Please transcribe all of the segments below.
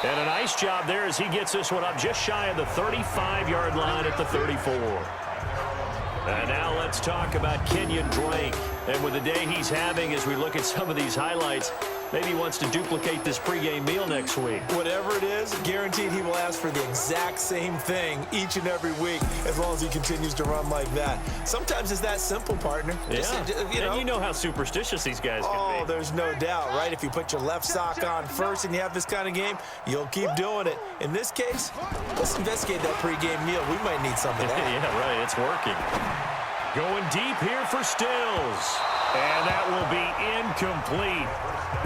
And a nice job there as he gets this one up just shy of the 35-yard line at the 34. And now let's talk about Kenyon Drake. And with the day he's having, as we look at some of these highlights, maybe he wants to duplicate this pregame meal next week. Whatever it is, guaranteed he will ask for the exact same thing each and every week as long as he continues to run like that. Sometimes it's that simple, partner. Yeah. And you know how superstitious these guys can be. Oh, there's no doubt, right? If you put your left sock on first and you have this kind of game, you'll keep doing it. In this case, let's investigate that pregame meal. We might need some of that. Yeah, right. It's working. Going deep here for Stills. And that will be incomplete.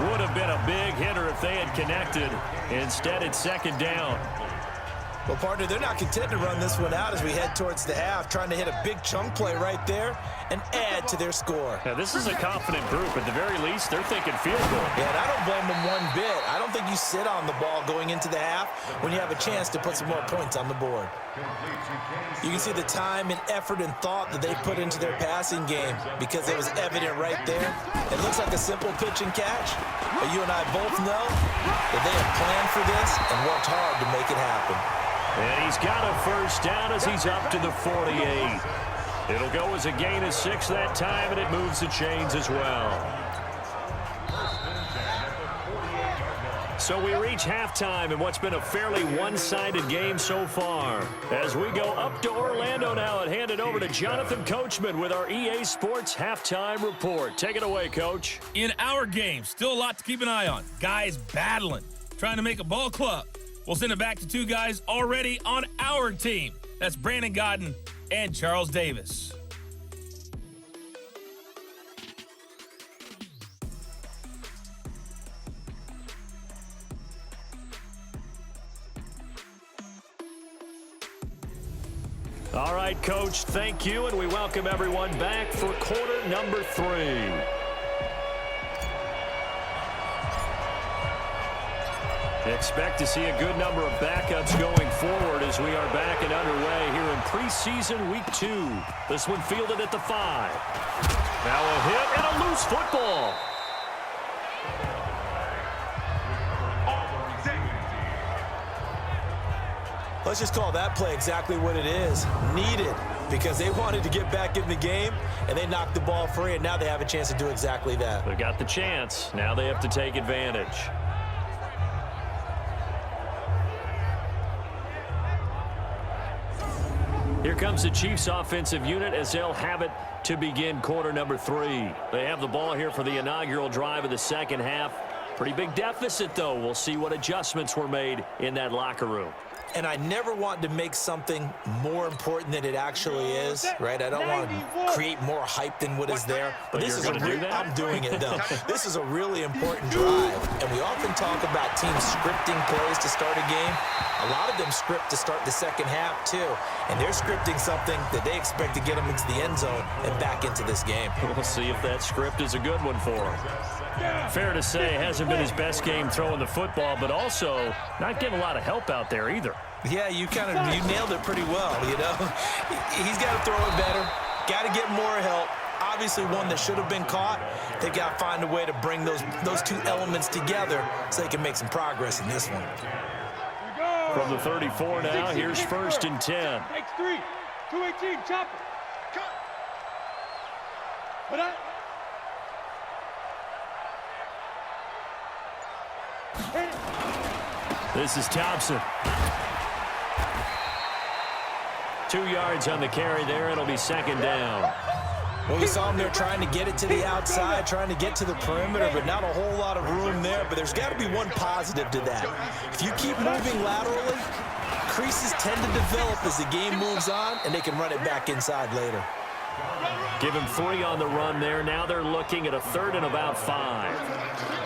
Would have been a big hitter if they had connected. Instead, it's second down. Well, partner, they're not content to run this one out as we head towards the half, trying to hit a big chunk play right there and add to their score. Now, this is a confident group. At the very least, they're thinking field goal. Yeah, and I don't blame them one bit. I don't think you sit on the ball going into the half when you have a chance to put some more points on the board. You can see the time and effort and thought that they put into their passing game because it was evident right there. It looks like a simple pitch and catch, but you and I both know that they have planned for this and worked hard to make it happen. And he's got a first down as he's up to the 48. It'll go as a gain of 6 that time, and it moves the chains as well. So we reach halftime in what's been a fairly one-sided game so far. As we go up to Orlando now and hand it over to Jonathan Coachman with our EA Sports Halftime Report. Take it away, Coach. In our game, still a lot to keep an eye on. Guys battling, trying to make a ball club. We'll send it back to two guys already on our team. That's Brandon Godden and Charles Davis. All right, Coach, thank you, and we welcome everyone back for quarter number 3. Expect to see a good number of backups going forward as we are back and underway here in preseason week 2. This one fielded at the 5. Now a hit and a loose football. Let's just call that play exactly what it is. Needed, because they wanted to get back in the game, and they knocked the ball free, and now they have a chance to do exactly that. They got the chance. Now they have to take advantage. Here comes the Chiefs offensive unit as they'll have it to begin quarter number 3. They have the ball here for the inaugural drive of the second half. Pretty big deficit, though. We'll see what adjustments were made in that locker room. And I never want to make something more important than it actually is, right? I don't want to create more hype than what is there. But this is I'm doing it, though. This is a really important drive. And we often talk about teams scripting plays to start a game. A lot of them script to start the second half, too. And they're scripting something that they expect to get them into the end zone and back into this game. We'll see if that script is a good one for him. Fair to say, it hasn't been his best game throwing the football, but also not getting a lot of help out there either. Yeah, you nailed it pretty well, you know. He's got to throw it better, got to get more help. Obviously one that should have been caught. They got to find a way to bring those two elements together so they can make some progress in this one. From the 34 now, here's 1st and 10. Takes 3, 218, chopper. Cut. Put up. This is Thompson. 2 yards on the carry there. It'll be second down. Well, we saw him there trying to get it to the outside, trying to get to the perimeter, but not a whole lot of room there. But there's got to be one positive to that. If you keep moving laterally, creases tend to develop as the game moves on, and they can run it back inside later. Give him 3 on the run there. Now they're looking at a 3rd and about 5.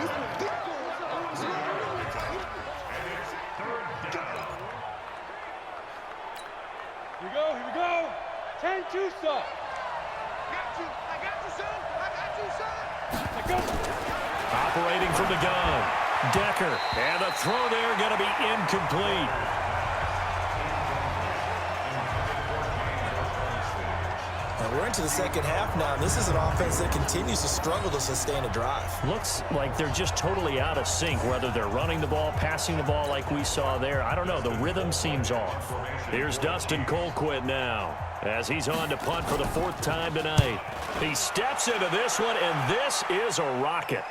Here we go. 10-2, son. I got you, son. Let go. Operating from the gun. Decker. And the throw there going to be incomplete. We're into the second half now, and this is an offense that continues to struggle to sustain a drive. Looks like they're just totally out of sync, whether they're running the ball, passing the ball like we saw there. I don't know. The rhythm seems off. Here's Dustin Colquitt now as he's on to punt for the 4th time tonight. He steps into this one, and this is a rocket.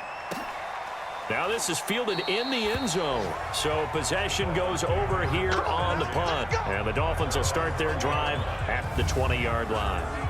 Now this is fielded in the end zone. So possession goes over here on the punt. And the Dolphins will start their drive at the 20-yard line.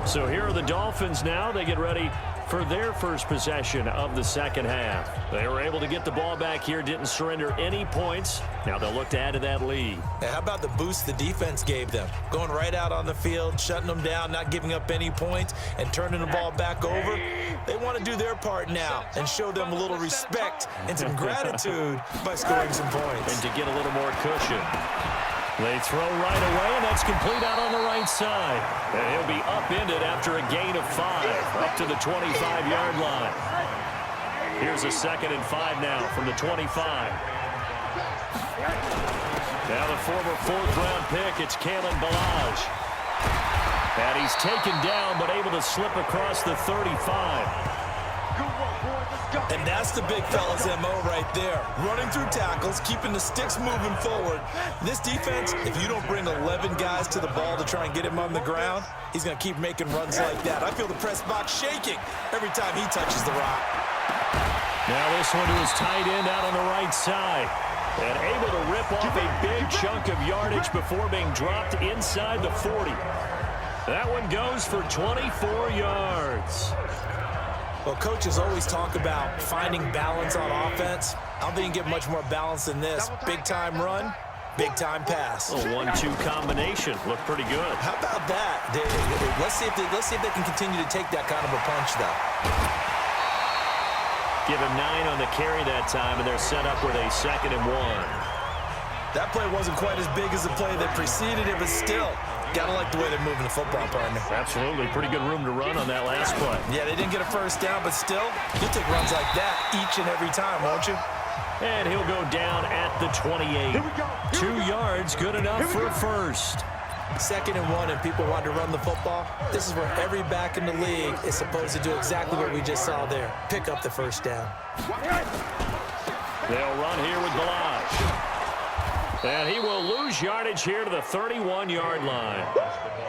So here are the Dolphins now. They get ready for their first possession of the second half. They were able to get the ball back here, didn't surrender any points. Now they'll look to add to that lead. Now, how about the boost the defense gave them? Going right out on the field, shutting them down, not giving up any points, and turning the ball back over. They want to do their part now and show them a little respect and some gratitude by scoring some points. And to get a little more cushion. They throw right away, and that's complete out on the right side. And he'll be upended after a gain of 5, up to the 25-yard line. Here's a 2nd and 5 now from the 25. Now the former 4th-round pick, it's Kalen Ballage. And he's taken down, but able to slip across the 35. And that's the big fella's MO right there. Running through tackles, keeping the sticks moving forward. This defense, if you don't bring 11 guys to the ball to try and get him on the ground, he's going to keep making runs like that. I feel the press box shaking every time he touches the rock. Now this one to his tight end out on the right side. And able to rip off a big chunk of yardage before being dropped inside the 40. That one goes for 24 yards. Well, coaches always talk about finding balance on offense. I don't think you can get much more balance than this. Big-time run, big-time pass. A 1-2 combination. Looked pretty good. How about that? Let's see if they can continue to take that kind of a punch, though. Give him 9 on the carry that time, and they're set up with a 2nd and 1. That play wasn't quite as big as the play that preceded it, but still, gotta like the way they're moving the football, partner. Absolutely. Pretty good room to run on that last play. Yeah, they didn't get a first down, but still, you'll take runs like that each and every time, won't you? And he'll go down at the 28. 2 yards, good enough for a first. 2nd and 1, and people want to run the football. This is where every back in the league is supposed to do exactly what we just saw there. Pick up the first down. They'll run here with Ballage. And he will lose yardage here to the 31-yard line.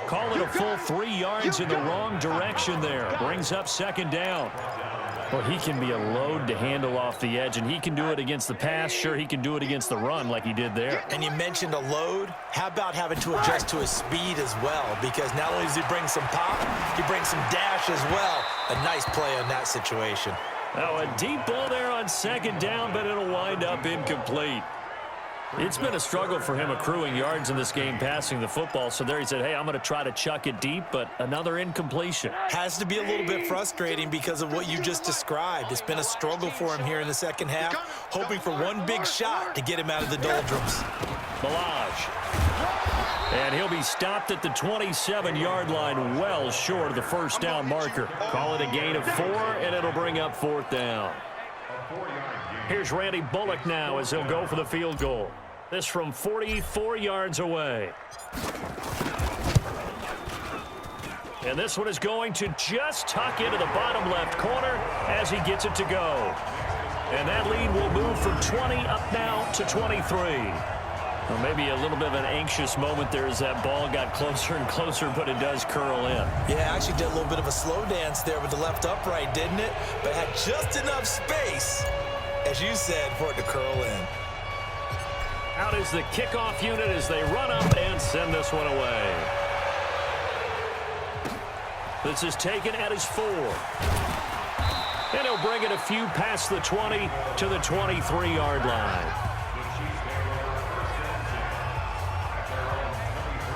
Call it a full 3 yards in the wrong direction there. Brings up 2nd down. Well, he can be a load to handle off the edge, and he can do it against the pass. Sure, he can do it against the run like he did there. And you mentioned a load. How about having to adjust to his speed as well? Because not only does he bring some pop, he brings some dash as well. A nice play on that situation. Now, a deep ball there on 2nd down, but it'll wind up incomplete. It's been a struggle for him accruing yards in this game passing the football. So there he said, hey, I'm going to try to chuck it deep, but another incompletion. Has to be a little bit frustrating because of what you just described. It's been a struggle for him here in the second half, hoping for one big shot to get him out of the doldrums. Ballage. And he'll be stopped at the 27-yard line, well short of the first down marker. Call it a gain of 4, and it'll bring up 4th down. Here's Randy Bullock now as he'll go for the field goal. This from 44 yards away. And this one is going to just tuck into the bottom left corner as he gets it to go. And that lead will move from 20 up now to 23. Well, maybe a little bit of an anxious moment there as that ball got closer and closer, but it does curl in. Yeah, actually did a little bit of a slow dance there with the left upright, didn't it? But had just enough space, as you said, for it to curl in. Out is the kickoff unit as they run up and send this one away. This is taken at his 4. And he'll bring it a few past the 20 to the 23-yard line.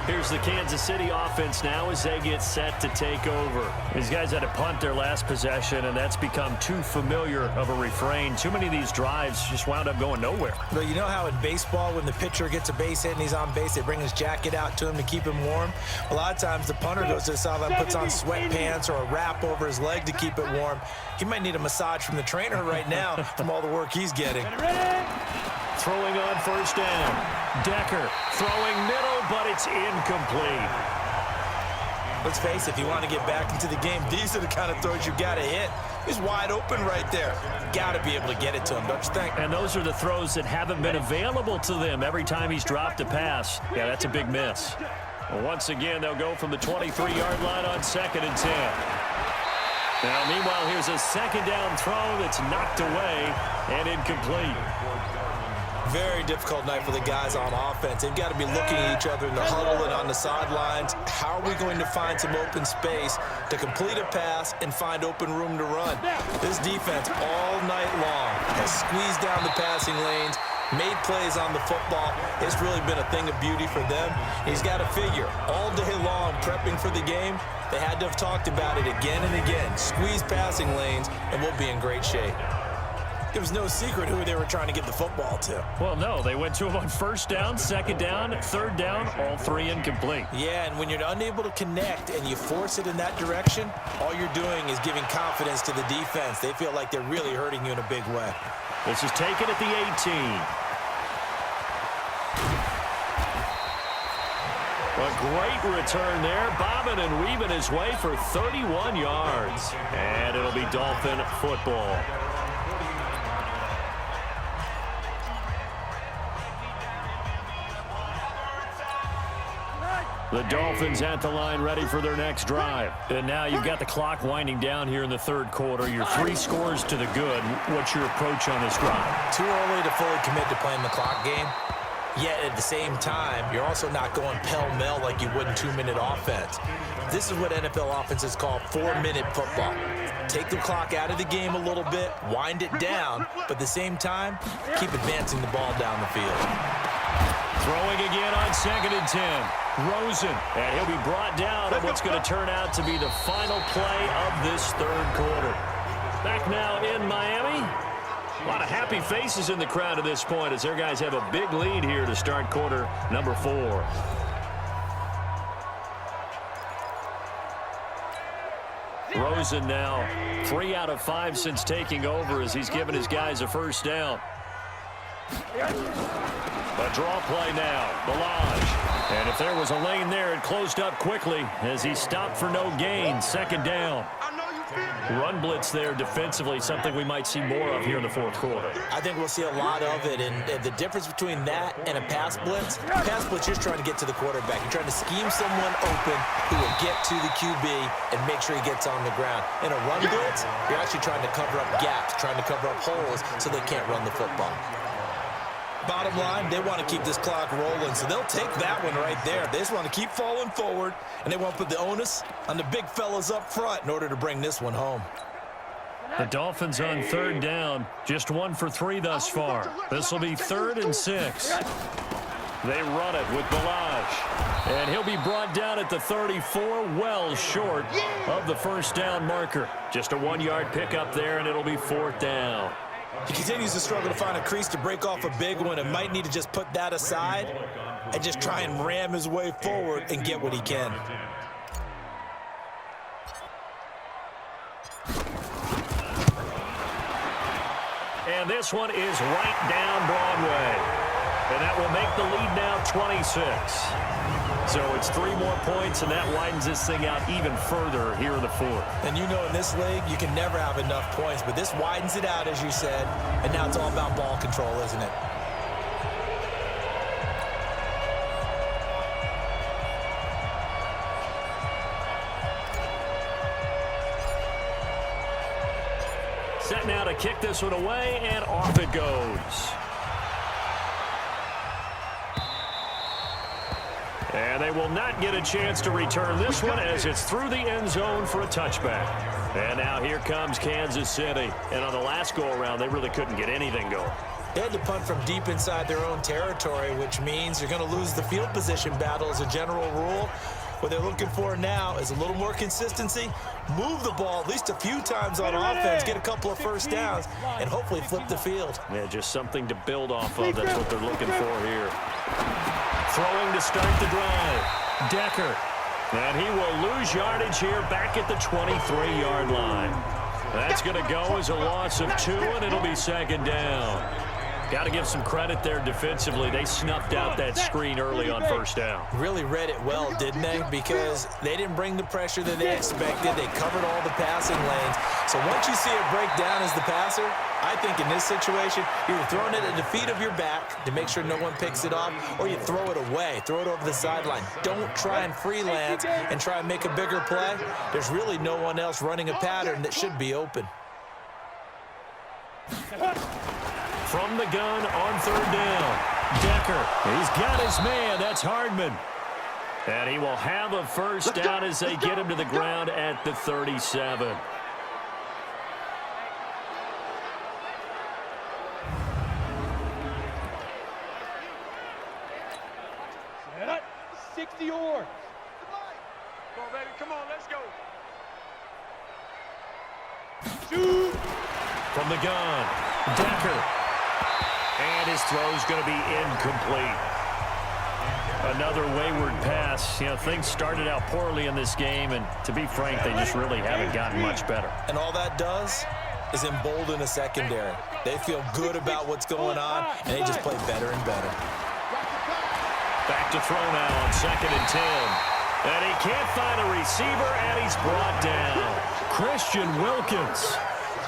Here's the Kansas City offense now as they get set to take over. These guys had to punt their last possession, and that's become too familiar of a refrain. Too many of these drives just wound up going nowhere. Well, you know how in baseball when the pitcher gets a base hit and he's on base, they bring his jacket out to him to keep him warm? A lot of times the punter goes to the sideline, puts on sweatpants or a wrap over his leg to keep it warm. He might need a massage from the trainer right now from all the work he's getting. throwing on first down. Decker throwing middle, but it's incomplete. Let's face it, if you want to get back into the game, these are the kind of throws you got to hit. He's wide open right there. Got to be able to get it to him, don't you think? And those are the throws that haven't been available to them every time he's dropped a pass. Yeah, that's a big miss. Well, once again, they'll go from the 23-yard line on 2nd and 10. Now, meanwhile, here's a second down throw that's knocked away and incomplete. Very difficult night for the guys on offense. They've got to be looking at each other in the huddle and on the sidelines. How are we going to find some open space to complete a pass and find open room to run? This defense all night long has squeezed down the passing lanes, made plays on the football. It's really been a thing of beauty for them. He's got to figure all day long prepping for the game. They had to have talked about it again and again. Squeeze passing lanes, and we'll be in great shape. It was no secret who they were trying to get the football to. Well, no, they went to him on first down, second down, third down, all three incomplete. Yeah, and when you're unable to connect and you force it in that direction, all you're doing is giving confidence to the defense. They feel like they're really hurting you in a big way. This is taken at the 18. A great return there, bobbing and weaving his way for 31 yards. And it'll be Dolphin football. The Dolphins at the line ready for their next drive. And now you've got the clock winding down here in the third quarter. You're 3 scores to the good. What's your approach on this drive? Too early to fully commit to playing the clock game. Yet at the same time, you're also not going pell-mell like you would in 2-minute offense. This is what NFL offenses call 4-minute football. Take the clock out of the game a little bit, wind it down, but at the same time, keep advancing the ball down the field. Throwing again on 2nd and 10. Rosen, and he'll be brought down on what's going to turn out to be the final play of this third quarter. Back now in Miami. A lot of happy faces in the crowd at this point as their guys have a big lead here to start quarter number 4. Rosen now 3 out of 5 since taking over as he's given his guys a first down. A draw play now, Balaj. And if there was a lane there, it closed up quickly as he stopped for no gain. 2nd down. Run blitz there defensively, something we might see more of here in the fourth quarter. I think we'll see a lot of it, and the difference between that and a pass blitz, you're trying to get to the quarterback. You're trying to scheme someone open who will get to the QB and make sure he gets on the ground. In a run blitz, you're actually trying to cover up gaps, trying to cover up holes so they can't run the football. Bottom line, they want to keep this clock rolling, so they'll take that one right there. They just want to keep falling forward, and they want to put the onus on the big fellas up front in order to bring this one home. The Dolphins on 3rd down, just 1 for 3 thus far. This will be 3rd and 6. They run it with Balaj, and he'll be brought down at the 34, well short of the first down marker. Just a 1-yard pickup there, and it'll be 4th down. He continues to struggle to find a crease to break off a big one and might need to just put that aside and just try and ram his way forward and get what he can. And this one is right down Broadway. And that will make the lead now 26. So it's 3 more points, and that widens this thing out even further here in the fourth. And you know in this league, you can never have enough points, but this widens it out, as you said, and now it's all about ball control, isn't it? Set now to kick this one away, and off it goes. And they will not get a chance to return this one as it's through the end zone for a touchback. And now here comes Kansas City. And on the last go-around, they really couldn't get anything going. They had to punt from deep inside their own territory, which means you're going to lose the field position battle as a general rule. What they're looking for now is a little more consistency, move the ball at least a few times on offense, get a couple of first downs, and hopefully flip the field. Yeah, just something to build off of. That's what they're looking for here. Throwing to start the drive. Decker. And he will lose yardage here back at the 23-yard line. That's going to go as a loss of 2, and it'll be 2nd down. Got to give some credit there defensively. They snuffed out that screen early on first down. Really read it well, didn't they? Because they didn't bring the pressure that they expected. They covered all the passing lanes. So once you see it break down as the passer, I think in this situation, you're throwing it at the feet of your back to make sure no one picks it off, or you throw it away, throw it over the sideline. Don't try and freelance and try and make a bigger play. There's really no one else running a pattern that should be open. From the gun on third down, Decker. He's got his man. That's Hardman. And he will have a first down as they get him to the ground at the 37. Set up. 60 yards. Come on, baby. Come on, let's go. Shoot. From the gun, Decker. And his throw's going to be incomplete. Another wayward pass. You know, things started out poorly in this game, and to be frank, they just really haven't gotten much better. And all that does is embolden a secondary. They feel good about what's going on, and they just play better and better. Back to throw now on 2nd and 10. And he can't find a receiver, and he's brought down. Christian Wilkins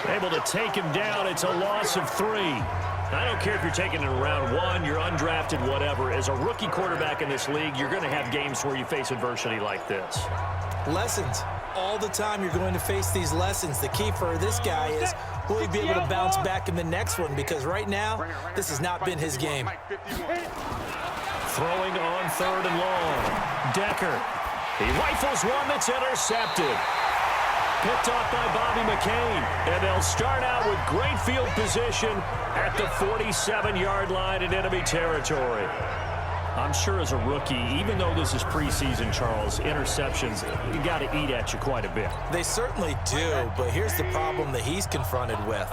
able to take him down. It's a loss of 3. I don't care if you're taking it in round 1, you're undrafted, whatever. As a rookie quarterback in this league, you're going to have games where you face adversity like this. Lessons. All the time you're going to face these lessons. The key for this guy is, will he be able to bounce back in the next one? Because right now, this has not been his game. Throwing on 3rd and long. Decker. He rifles one that's intercepted. Picked off by Bobby McCain. And they'll start out with great field position at the 47-yard line in enemy territory. I'm sure as a rookie, even though this is preseason, Charles, interceptions, you got to eat at you quite a bit. They certainly do, but here's the problem that he's confronted with.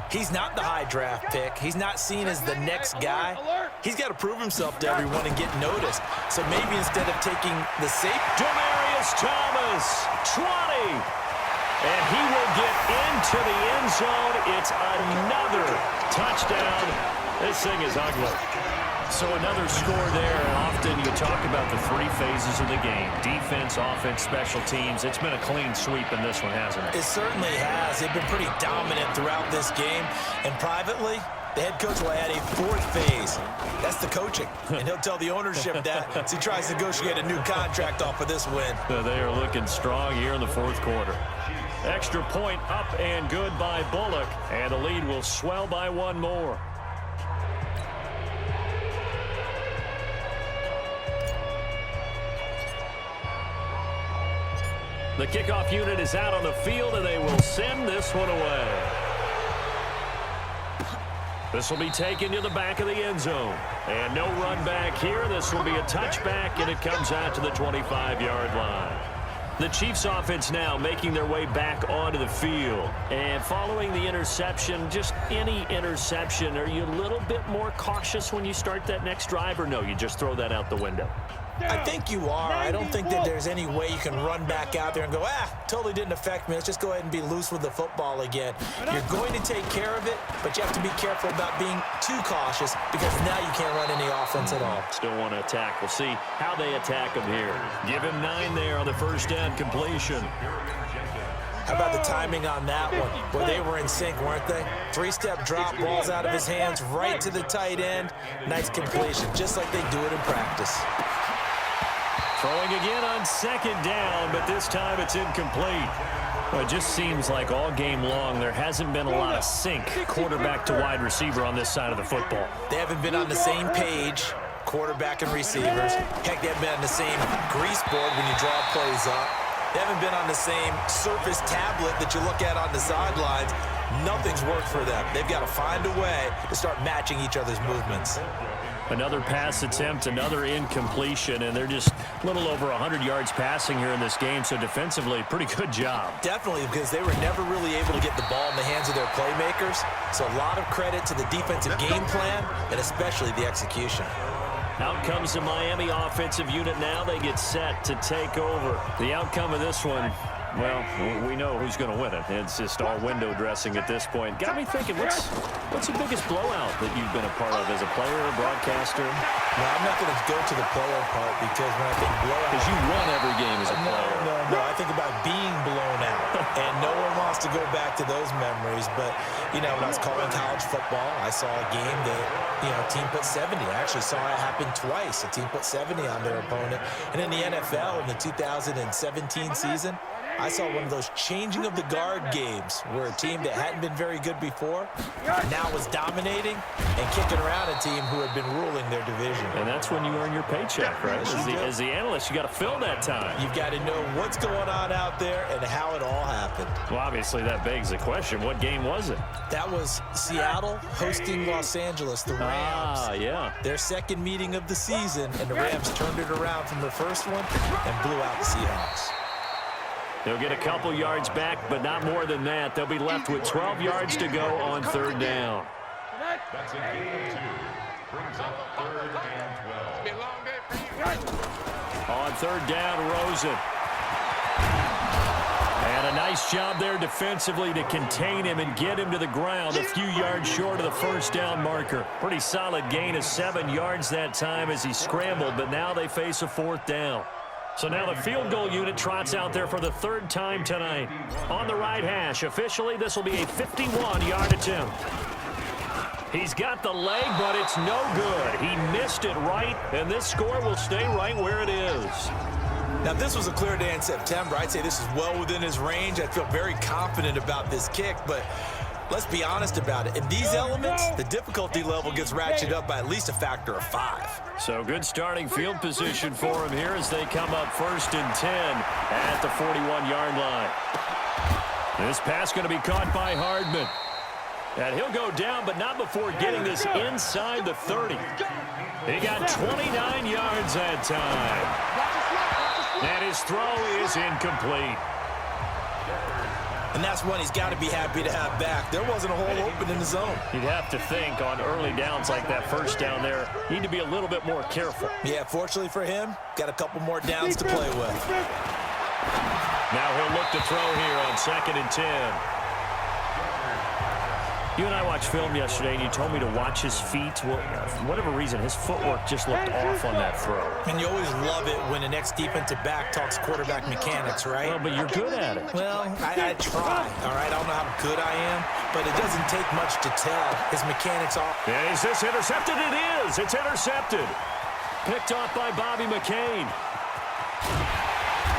He's not the high draft pick. He's not seen as the next guy. He's got to prove himself to everyone and get noticed. So maybe instead of taking the safe... Demaryius Thomas, 20. And he will get into the end zone. It's another touchdown. This thing is ugly. So another score there. Often you talk about the 3 phases of the game. Defense, offense, special teams. It's been a clean sweep in this one, hasn't it? It certainly has. They've been pretty dominant throughout this game. And privately, the head coach will add a 4th phase. That's the coaching. And he'll tell the ownership that as he tries to negotiate a new contract off of this win. They are looking strong here in the 4th quarter. Extra point up and good by Bullock. And the lead will swell by 1 more. The kickoff unit is out on the field, and they will send this one away. This will be taken to the back of the end zone. And no run back here. This will be a touchback, and it comes out to the 25-yard line. The Chiefs offense now making their way back onto the field. And following the interception, just any interception, are you a little bit more cautious when you start that next drive, or no, you just throw that out the window? I think you are. I don't think that there's any way you can run back out there and go, totally didn't affect me. Let's just go ahead and be loose with the football again. You're going to take care of it, but you have to be careful about being too cautious because now you can't run any offense at all. Still want to attack. We'll see how they attack him here. Give him 9 there on the first down completion. How about the timing on that one? Well, they were in sync, weren't they? 3-step drop, balls out of his hands, right to the tight end. Nice completion, just like they do it in practice. Throwing again on 2nd down, but this time it's incomplete. Well, it just seems like all game long there hasn't been a lot of sync quarterback to wide receiver on this side of the football. They haven't been on the same page, quarterback and receivers. Heck, they haven't been on the same grease board when you draw plays up. They haven't been on the same surface tablet that you look at on the sidelines. Nothing's worked for them. They've got to find a way to start matching each other's movements. Another pass attempt, another incompletion, and they're just a little over 100 yards passing here in this game, so defensively, pretty good job. Definitely, because they were never really able to get the ball in the hands of their playmakers, so a lot of credit to the defensive game plan, and especially the execution. Out comes the Miami offensive unit now. They get set to take over. The outcome of this one, Well, we know who's going to win it. It's just all window dressing at this point. Got me thinking, what's the biggest blowout that you've been a part of as a player or broadcaster? No, I'm not going to go to the player part because when I think blowout... Because you won every game as a player. No. I think about being blown out. And no one wants to go back to those memories. But, when I was calling college football, I saw a game that, a team put 70. I actually saw it happen twice. A team put 70 on their opponent. And in the NFL, in the 2017 season, I saw one of those changing of the guard games where a team that hadn't been very good before now was dominating and kicking around a team who had been ruling their division. And that's when you earn your paycheck, right? As the analyst, you got to fill that time. You've got to know what's going on out there and how it all happened. Well, obviously, that begs the question, what game was it? That was Seattle hosting Los Angeles, the Rams. Ah, yeah. Their second meeting of the season, and the Rams turned it around from their first one and blew out the Seahawks. They'll get a couple yards back, but not more than that. They'll be left with 12 yards to go on third down. That's a gain of 2. Brings up 3rd and 12. On third down, Rosen. And a nice job there defensively to contain him and get him to the ground a few yards short of the first down marker. Pretty solid gain of 7 yards that time as he scrambled, but now they face a 4th down. So now the field goal unit trots out there for the 3rd time tonight. On the right hash, officially this will be a 51-yard attempt. He's got the leg, but it's no good. He missed it right, and this score will stay right where it is. Now, if this was a clear day in September, I'd say this is well within his range. I feel very confident about this kick, but let's be honest about it. In these elements, the difficulty level gets ratcheted up by at least a factor of 5. So good starting field position for him here as they come up 1st and 10 at the 41-yard line. This pass going to be caught by Hardman. And he'll go down, but not before getting this inside the 30. He got 29 yards that time. And his throw is incomplete. And that's one he's got to be happy to have back. There wasn't a hole open in the zone. You'd have to think on early downs like that first down there, need to be a little bit more careful. Yeah, fortunately for him, got a couple more downs to play with. Now he'll look to throw here on 2nd and 10. You and I watched film yesterday, and you told me to watch his feet. Well, for whatever reason, his footwork just looked off on that throw. And you always love it when the next defensive back talks quarterback mechanics, right? Well, but you're good at it. Well, I try, all right? I don't know how good I am, but it doesn't take much to tell. His mechanics are... Yeah, is this intercepted? It is. It's intercepted. Picked off by Bobby McCain.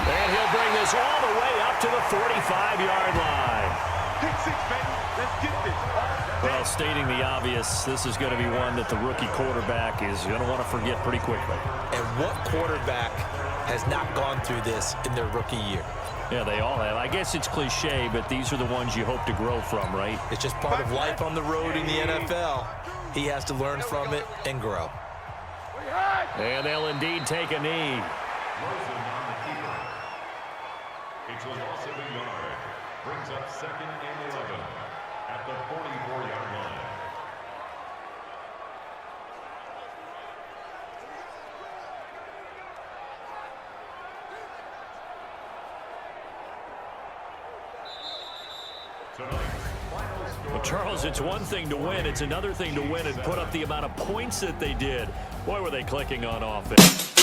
And he'll bring this all the way up to the 45-yard line. Pick 6, baby. Let's get this. Well, stating the obvious, this is going to be one that the rookie quarterback is going to want to forget pretty quickly. And what quarterback has not gone through this in their rookie year? Yeah, they all have. I guess it's cliche, but these are the ones you hope to grow from, right? It's just part of life on the road in the NFL. He has to learn from it and grow. And they'll indeed take a knee. Rosen on the keeper. It's a loss of a yard. Brings up 2nd and 11 at the 44-yard line. Well, Charles, it's one thing to win. It's another thing to win and put up the amount of points that they did. Boy, were they clicking on offense.